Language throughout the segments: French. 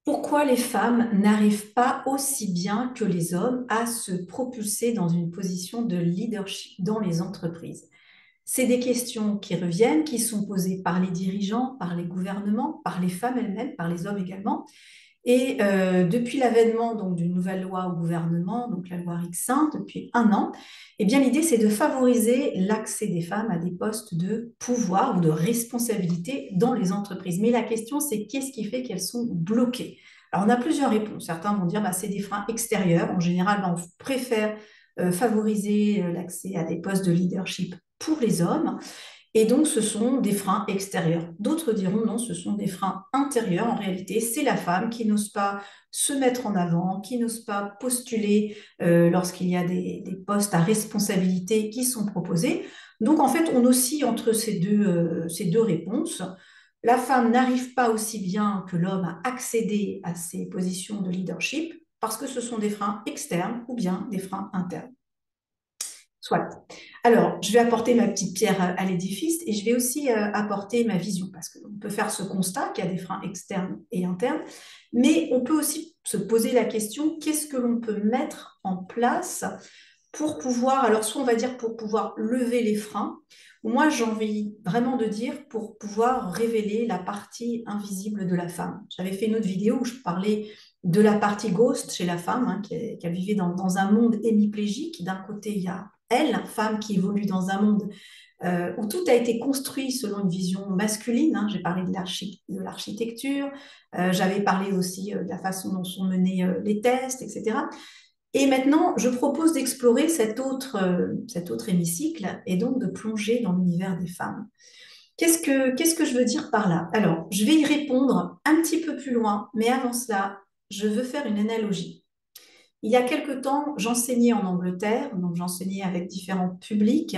Pourquoi les femmes n'arrivent pas aussi bien que les hommes à se propulser dans une position de leadership dans les entreprises? C'est des questions qui reviennent, qui sont posées par les dirigeants, par les gouvernements, par les femmes elles-mêmes, par les hommes également. Et depuis l'avènement donc d'une nouvelle loi au gouvernement, donc la loi Rixin, depuis 1 an, eh bien l'idée c'est de favoriser l'accès des femmes à des postes de pouvoir ou de responsabilité dans les entreprises. Mais la question c'est qu'est-ce qui fait qu'elles sont bloquées? Alors on a plusieurs réponses. Certains vont dire bah, c'est des freins extérieurs. En général, bah, on préfère favoriser l'accès à des postes de leadership pour les hommes. Et donc, ce sont des freins extérieurs. D'autres diront non, ce sont des freins intérieurs. En réalité, c'est la femme qui n'ose pas se mettre en avant, qui n'ose pas postuler lorsqu'il y a des postes à responsabilité qui sont proposés. Donc, en fait, on oscille entre ces deux réponses. La femme n'arrive pas aussi bien que l'homme à accéder à ces positions de leadership parce que ce sont des freins externes ou bien des freins internes. Soit. Alors, je vais apporter ma petite pierre à l'édifice et je vais aussi apporter ma vision parce qu'on peut faire ce constat qu'il y a des freins externes et internes, mais on peut aussi se poser la question, qu'est-ce que l'on peut mettre en place pour pouvoir, alors soit on va dire pour pouvoir lever les freins, ou moi j'ai envie vraiment de dire pour pouvoir révéler la partie invisible de la femme. J'avais fait une autre vidéo où je parlais de la partie ghost chez la femme, hein, qui vivait dans un monde hémiplégique. D'un côté, il y a elle, femme qui évolue dans un monde où tout a été construit selon une vision masculine. Hein. J'ai parlé de l'architecture, j'avais parlé aussi de la façon dont sont menés les tests, etc. Et maintenant, je propose d'explorer cet autre hémicycle et donc de plonger dans l'univers des femmes. Qu'est-ce que je veux dire par là? Alors, je vais y répondre un petit peu plus loin, mais avant cela, je veux faire une analogie. Il y a quelque temps, j'enseignais en Angleterre, donc j'enseignais avec différents publics,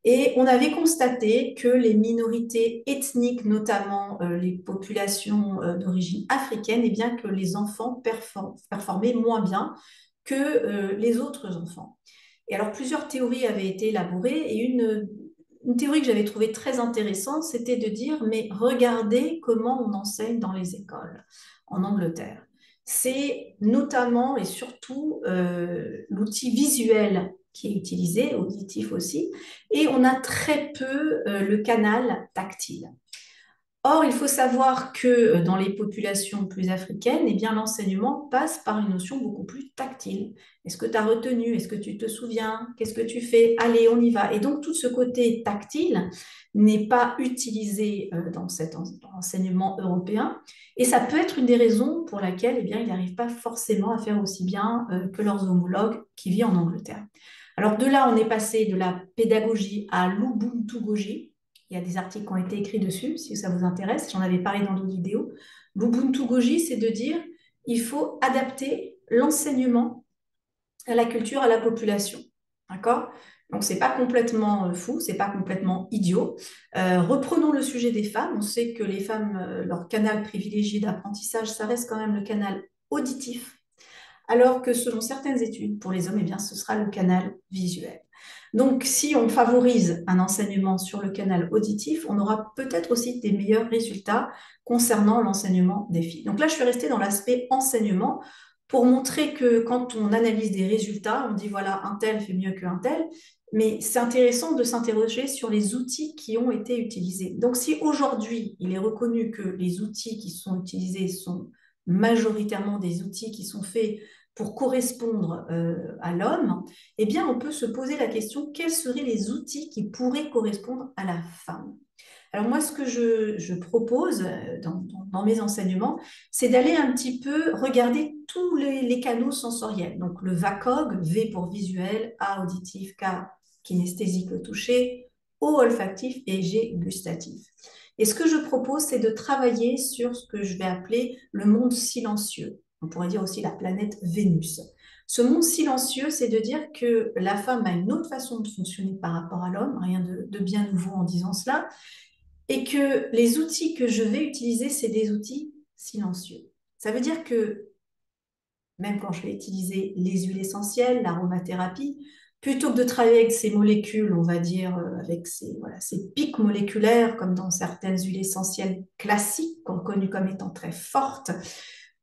et on avait constaté que les minorités ethniques, notamment les populations d'origine africaine, eh bien que les enfants performaient moins bien que les autres enfants. Et alors, plusieurs théories avaient été élaborées, et une théorie que j'avais trouvée très intéressante, c'était de dire, mais regardez comment on enseigne dans les écoles en Angleterre. C'est notamment et surtout l'outil visuel qui est utilisé, auditif aussi, et on a très peu le canal tactile. Or, il faut savoir que dans les populations plus africaines, eh bien, l'enseignement passe par une notion beaucoup plus tactile. Est-ce que tu as retenu? Est-ce que tu te souviens? Qu'est-ce que tu fais? Allez, on y va. Et donc, tout ce côté tactile n'est pas utilisé dans cet enseignement européen. Et ça peut être une des raisons pour laquelle eh bien, ils n'arrivent pas forcément à faire aussi bien que leurs homologues qui vivent en Angleterre. Alors, de là, on est passé de la pédagogie à l'Ubuntu-gogie. Il y a des articles qui ont été écrits dessus, si ça vous intéresse. J'en avais parlé dans d'autres vidéos. L'Ubuntu Goji, c'est de dire il faut adapter l'enseignement à la culture, à la population. D'accord? Donc, c'est pas complètement fou, c'est pas complètement idiot. Reprenons le sujet des femmes. On sait que les femmes, leur canal privilégié d'apprentissage, ça reste quand même le canal auditif, alors que selon certaines études, pour les hommes, eh bien, ce sera le canal visuel. Donc, si on favorise un enseignement sur le canal auditif, on aura peut-être aussi des meilleurs résultats concernant l'enseignement des filles. Donc là, je suis restée dans l'aspect enseignement pour montrer que quand on analyse des résultats, on dit voilà, un tel fait mieux qu'un tel, mais c'est intéressant de s'interroger sur les outils qui ont été utilisés. Donc, si aujourd'hui, il est reconnu que les outils qui sont utilisés sont majoritairement des outils qui sont faits pour correspondre à l'homme, eh bien, on peut se poser la question, quels seraient les outils qui pourraient correspondre à la femme? Alors moi, ce que je propose dans mes enseignements, c'est d'aller un petit peu regarder tous les canaux sensoriels. Donc le VACOG, V pour visuel, A auditif, K kinesthésique, le toucher, O olfactif et G gustatif. Et ce que je propose, c'est de travailler sur ce que je vais appeler le monde silencieux. On pourrait dire aussi la planète Vénus. Ce monde silencieux, c'est de dire que la femme a une autre façon de fonctionner par rapport à l'homme, rien de bien nouveau en disant cela, et que les outils que je vais utiliser, c'est des outils silencieux. Ça veut dire que même quand je vais utiliser les huiles essentielles, l'aromathérapie, plutôt que de travailler avec ces molécules, on va dire, avec ces pics moléculaires, comme dans certaines huiles essentielles classiques, connues comme étant très fortes,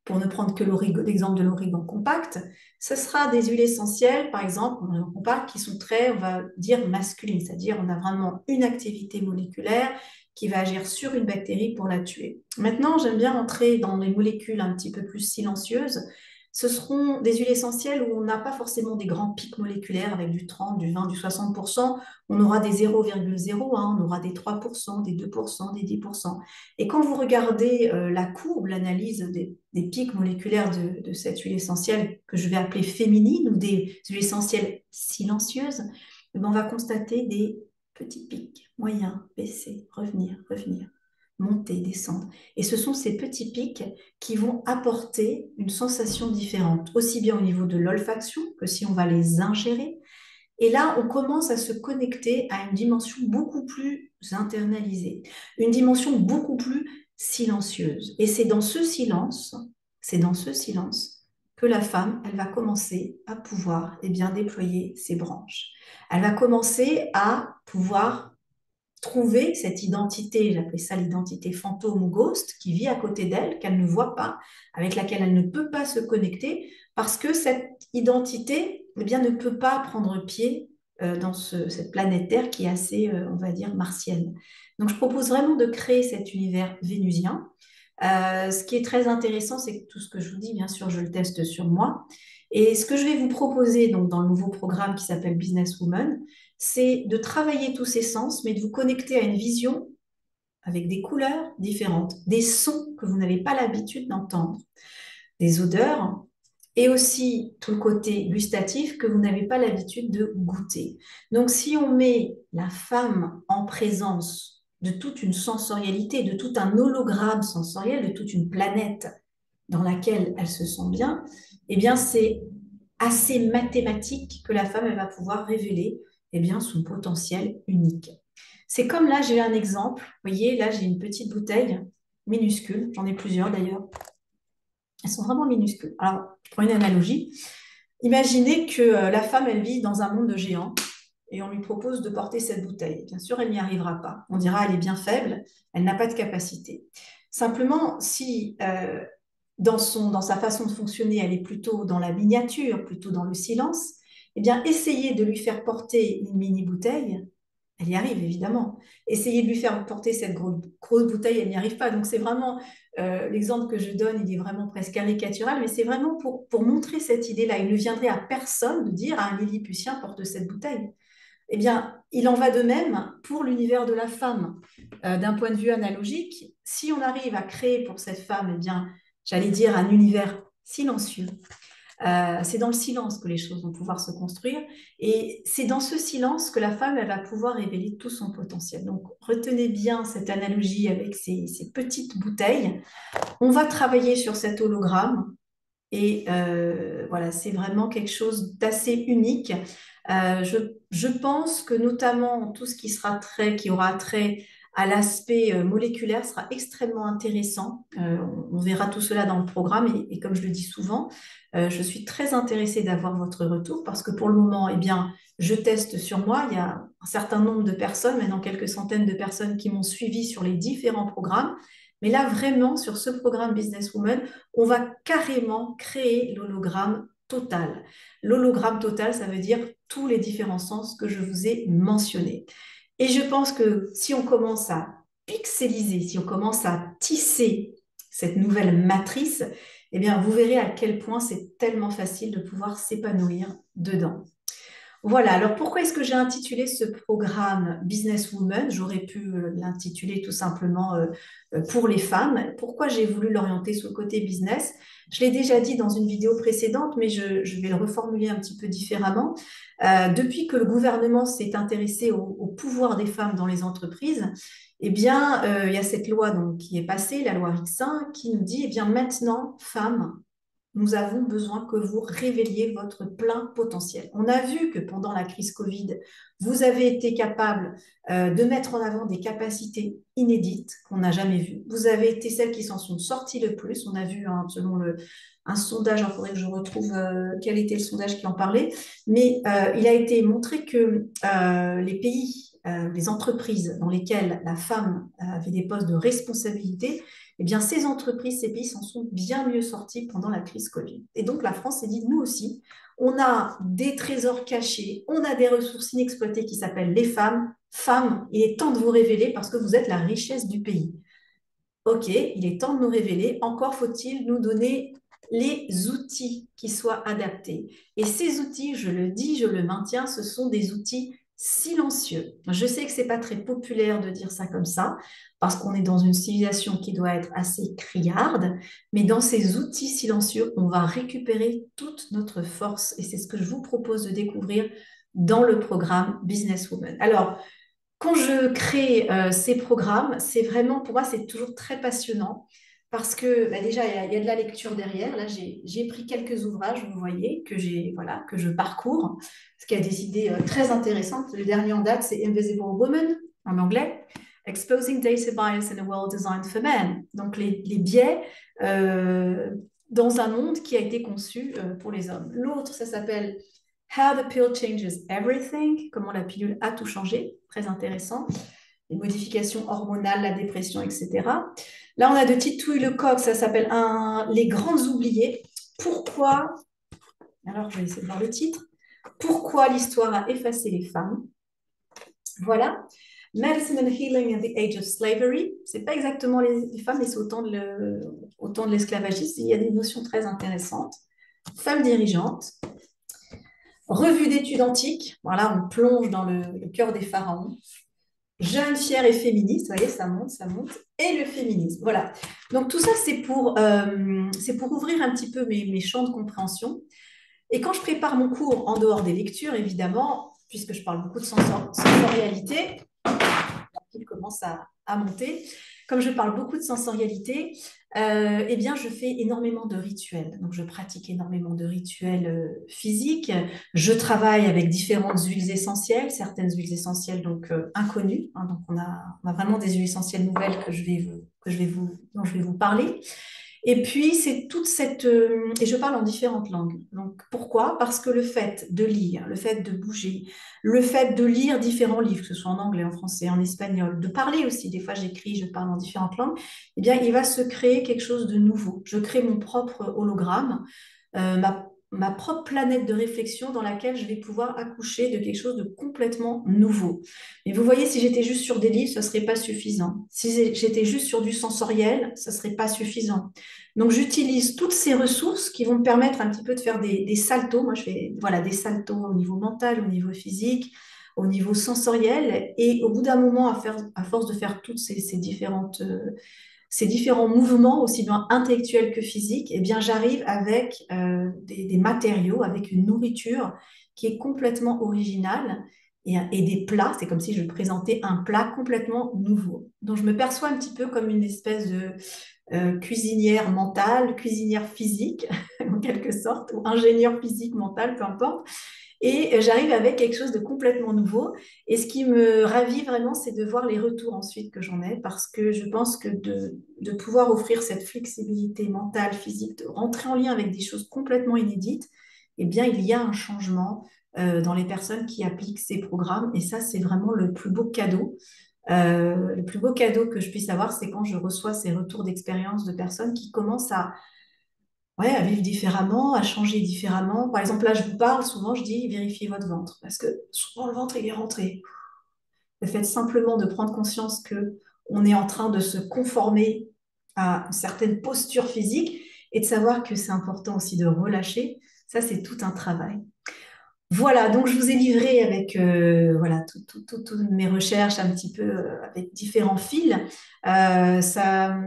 pour ne prendre que l'exemple de l'origan compact, ce sera des huiles essentielles, par exemple, en origan compact, qui sont très, on va dire, masculines, c'est-à-dire on a vraiment une activité moléculaire qui va agir sur une bactérie pour la tuer. Maintenant, j'aime bien entrer dans les molécules un petit peu plus silencieuses. Ce seront des huiles essentielles où on n'a pas forcément des grands pics moléculaires avec du 30, du 20, du 60%. On aura des 0,01, on aura des 3%, des 2%, des 10%. Et quand vous regardez la courbe, l'analyse des pics moléculaires de cette huile essentielle que je vais appeler féminine ou des huiles essentielles silencieuses, eh ben, on va constater des petits pics, moyens, baisser, revenir, revenir, monter, descendre. Et ce sont ces petits pics qui vont apporter une sensation différente, aussi bien au niveau de l'olfaction que si on va les ingérer. Et là, on commence à se connecter à une dimension beaucoup plus internalisée, une dimension beaucoup plus silencieuse. Et c'est dans ce silence que la femme, elle va commencer à pouvoir bien, déployer ses branches. Elle va commencer à pouvoir trouver cette identité, j'appelais ça l'identité fantôme ou ghost, qui vit à côté d'elle, qu'elle ne voit pas, avec laquelle elle ne peut pas se connecter, parce que cette identité bien, ne peut pas prendre pied dans cette planète Terre qui est assez, on va dire, martienne. Donc je propose vraiment de créer cet univers vénusien. Ce qui est très intéressant, c'est que tout ce que je vous dis, bien sûr, je le teste sur moi. Et ce que je vais vous proposer donc, dans le nouveau programme qui s'appelle Business Woman, c'est de travailler tous ces sens, mais de vous connecter à une vision avec des couleurs différentes, des sons que vous n'avez pas l'habitude d'entendre, des odeurs, et aussi tout le côté gustatif que vous n'avez pas l'habitude de goûter. Donc, si on met la femme en présence de toute une sensorialité, de tout un hologramme sensoriel, de toute une planète dans laquelle elle se sent bien, eh bien, c'est assez mathématique que la femme elle va pouvoir révéler bien, son potentiel unique. C'est comme là, j'ai un exemple. Vous voyez, là, j'ai une petite bouteille minuscule. J'en ai plusieurs d'ailleurs. Elles sont vraiment minuscules. Alors, je prends une analogie. Imaginez que la femme, elle vit dans un monde de géants et on lui propose de porter cette bouteille. Bien sûr, elle n'y arrivera pas. On dira, elle est bien faible, elle n'a pas de capacité. Simplement, si dans sa façon de fonctionner, elle est plutôt dans la miniature, plutôt dans le silence, eh bien, essayez de lui faire porter une mini bouteille. Elle y arrive, évidemment. Essayez de lui faire porter cette grosse bouteille, elle n'y arrive pas. Donc, c'est vraiment l'exemple que je donne, il est vraiment presque caricatural, mais c'est vraiment pour montrer cette idée-là. Il ne viendrait à personne de dire à un Lilliputien porte cette bouteille. Eh bien, il en va de même pour l'univers de la femme. D'un point de vue analogique, si on arrive à créer pour cette femme, eh bien, j'allais dire un univers silencieux, c'est dans le silence que les choses vont pouvoir se construire. Et c'est dans ce silence que la femme, elle va pouvoir révéler tout son potentiel. Donc, retenez bien cette analogie avec ces petites bouteilles. On va travailler sur cet hologramme. Et voilà, c'est vraiment quelque chose d'assez unique. Je pense que notamment tout ce qui aura trait à l'aspect moléculaire sera extrêmement intéressant. On verra tout cela dans le programme et comme je le dis souvent, je suis très intéressée d'avoir votre retour parce que pour le moment, eh bien, je teste sur moi. Il y a un certain nombre de personnes, maintenant quelques centaines de personnes qui m'ont suivi sur les différents programmes. Mais là, vraiment, sur ce programme Business Woman, on va carrément créer l'hologramme total. L'hologramme total, ça veut dire tous les différents sens que je vous ai mentionnés. Et je pense que si on commence à pixeliser, si on commence à tisser cette nouvelle matrice, eh bien, vous verrez à quel point c'est tellement facile de pouvoir s'épanouir dedans. Voilà, alors pourquoi est-ce que j'ai intitulé ce programme Business Woman? J'aurais pu l'intituler tout simplement pour les femmes. Pourquoi j'ai voulu l'orienter sur le côté business? Je l'ai déjà dit dans une vidéo précédente, mais je vais le reformuler un petit peu différemment. Depuis que le gouvernement s'est intéressé au pouvoir des femmes dans les entreprises, eh bien, il y a cette loi donc, qui est passée, la loi Rixin, qui nous dit, eh bien, maintenant, femmes, nous avons besoin que vous révéliez votre plein potentiel. On a vu que pendant la crise Covid, vous avez été capable de mettre en avant des capacités inédites qu'on n'a jamais vues. Vous avez été celles qui s'en sont sorties le plus. On a vu, hein, selon un sondage, il faudrait que je retrouve quel était le sondage qui en parlait, mais il a été montré que les pays, les entreprises dans lesquelles la femme avait des postes de responsabilité, eh bien, ces entreprises, ces pays s'en sont bien mieux sortis pendant la crise Covid. Et donc, la France s'est dit, nous aussi, on a des trésors cachés, on a des ressources inexploitées qui s'appellent les femmes. Femmes, il est temps de vous révéler parce que vous êtes la richesse du pays. Ok, il est temps de nous révéler. Encore faut-il nous donner les outils qui soient adaptés. Et ces outils, je le dis, je le maintiens, ce sont des outils silencieux. Je sais que c'est pas très populaire de dire ça comme ça, parce qu'on est dans une civilisation qui doit être assez criarde, mais dans ces outils silencieux, on va récupérer toute notre force. Et c'est ce que je vous propose de découvrir dans le programme Business Woman. Alors, quand je crée ces programmes, c'est vraiment, pour moi, c'est toujours très passionnant parce que bah, déjà, il y a de la lecture derrière. Là, j'ai pris quelques ouvrages, vous voyez, voilà, que je parcours, ce qui a des idées très intéressantes. Le dernier en date, c'est Invisible Woman, en anglais, Exposing Data Bias in a World Designed for Men. Donc, les biais dans un monde qui a été conçu pour les hommes. L'autre, ça s'appelle How the Pill Changes Everything, comment la pilule a tout changé, très intéressant. Les modifications hormonales, la dépression, etc. Là, on a de Titouille Lecoq, ça s'appelle Les grands oubliés. Pourquoi, alors je vais essayer de voir le titre, Pourquoi l'histoire a effacé les femmes. Voilà. Medicine and Healing in the Age of Slavery. C'est pas exactement les femmes, mais c'est autant de l'esclavagisme. Il y a des notions très intéressantes. Femmes dirigeantes. Revue d'études antiques, voilà, on plonge dans le cœur des pharaons. Jeune, fière et féministe, vous voyez, ça monte, ça monte. Et le féminisme, voilà. Donc tout ça, c'est pour ouvrir un petit peu mes champs de compréhension. Et quand je prépare mon cours en dehors des lectures, évidemment, puisque je parle beaucoup de sensorialité, il commence à monter. Comme je parle beaucoup de sensorialité, eh bien, je fais énormément de rituels. Donc, je pratique énormément de rituels physiques. Je travaille avec différentes huiles essentielles, certaines huiles essentielles donc inconnues. Hein, donc, on a vraiment des huiles essentielles nouvelles dont je vais vous parler. Et puis, c'est toute cette... et je parle en différentes langues. Donc, pourquoi? Parce que le fait de lire, le fait de bouger, le fait de lire différents livres, que ce soit en anglais, en français, en espagnol, de parler aussi, des fois j'écris, je parle en différentes langues, eh bien, il va se créer quelque chose de nouveau. Je crée mon propre hologramme, ma propre planète de réflexion dans laquelle je vais pouvoir accoucher de quelque chose de complètement nouveau. Et vous voyez, si j'étais juste sur des livres, ce ne serait pas suffisant. Si j'étais juste sur du sensoriel, ce ne serait pas suffisant. Donc, j'utilise toutes ces ressources qui vont me permettre un petit peu de faire des saltos. Moi, je fais voilà, des saltos au niveau mental, au niveau physique, au niveau sensoriel. Et au bout d'un moment, à force de faire toutes ces différents mouvements, aussi bien intellectuels que physiques, eh bien, j'arrive avec des matériaux, avec une nourriture qui est complètement originale et des plats. C'est comme si je présentais un plat complètement nouveau. Donc, je me perçois un petit peu comme une espèce de cuisinière mentale, cuisinière physique, en quelque sorte, ou ingénieur physique, mental, peu importe. Et j'arrive avec quelque chose de complètement nouveau. Et ce qui me ravit vraiment, c'est de voir les retours ensuite que j'en ai, parce que je pense que de pouvoir offrir cette flexibilité mentale, physique, de rentrer en lien avec des choses complètement inédites, eh bien, il y a un changement dans les personnes qui appliquent ces programmes. Et ça, c'est vraiment le plus beau cadeau. Le plus beau cadeau que je puisse avoir, c'est quand je reçois ces retours d'expérience de personnes qui commencent ouais, à vivre différemment, à changer différemment. Par exemple, là, je vous parle, souvent, je dis vérifiez votre ventre, parce que souvent, le ventre, il est rentré. Le fait simplement de prendre conscience que on est en train de se conformer à une certaine posture physique et de savoir que c'est important aussi de relâcher, ça, c'est tout un travail. Voilà, donc je vous ai livré avec voilà, toutes mes recherches un petit peu avec différents fils. Ça,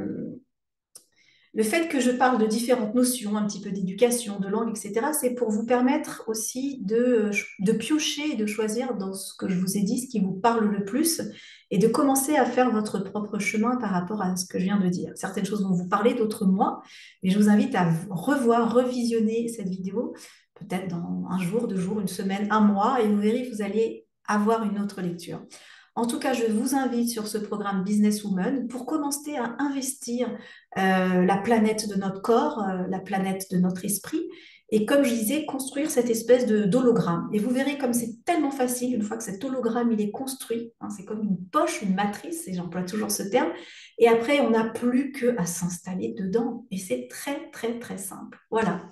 le fait que je parle de différentes notions, un petit peu d'éducation, de langue, etc., c'est pour vous permettre aussi de piocher et de choisir dans ce que je vous ai dit, ce qui vous parle le plus, et de commencer à faire votre propre chemin par rapport à ce que je viens de dire. Certaines choses vont vous parler, d'autres moins, mais je vous invite à revoir, revisionner cette vidéo, peut-être dans un jour, 2 jours, une semaine, un mois, et vous verrez que vous allez avoir une autre lecture. En tout cas, je vous invite sur ce programme Business Woman pour commencer à investir la planète de notre corps, la planète de notre esprit, Et comme je disais, construire cette espèce d'hologramme. Et vous verrez comme c'est tellement facile, une fois que cet hologramme il est construit, hein, c'est comme une poche, une matrice, et j'emploie toujours ce terme, et après on n'a plus qu'à s'installer dedans. Et c'est très très très simple. Voilà.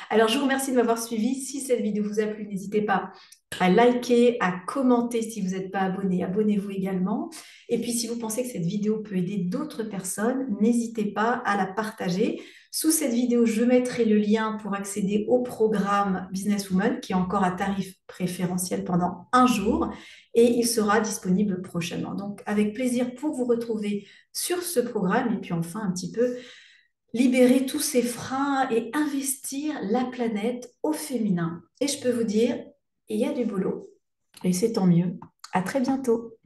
Alors, je vous remercie de m'avoir suivi. Si cette vidéo vous a plu, n'hésitez pas à liker, à commenter si vous n'êtes pas abonné. Abonnez-vous également. Et puis, si vous pensez que cette vidéo peut aider d'autres personnes, n'hésitez pas à la partager. Sous cette vidéo, je mettrai le lien pour accéder au programme Businesswoman qui est encore à tarif préférentiel pendant un jour et il sera disponible prochainement. Donc, avec plaisir pour vous retrouver sur ce programme et puis enfin un petit peu libérer tous ces freins et investir la planète au féminin. Et je peux vous dire, il y a du boulot. Et c'est tant mieux. À très bientôt.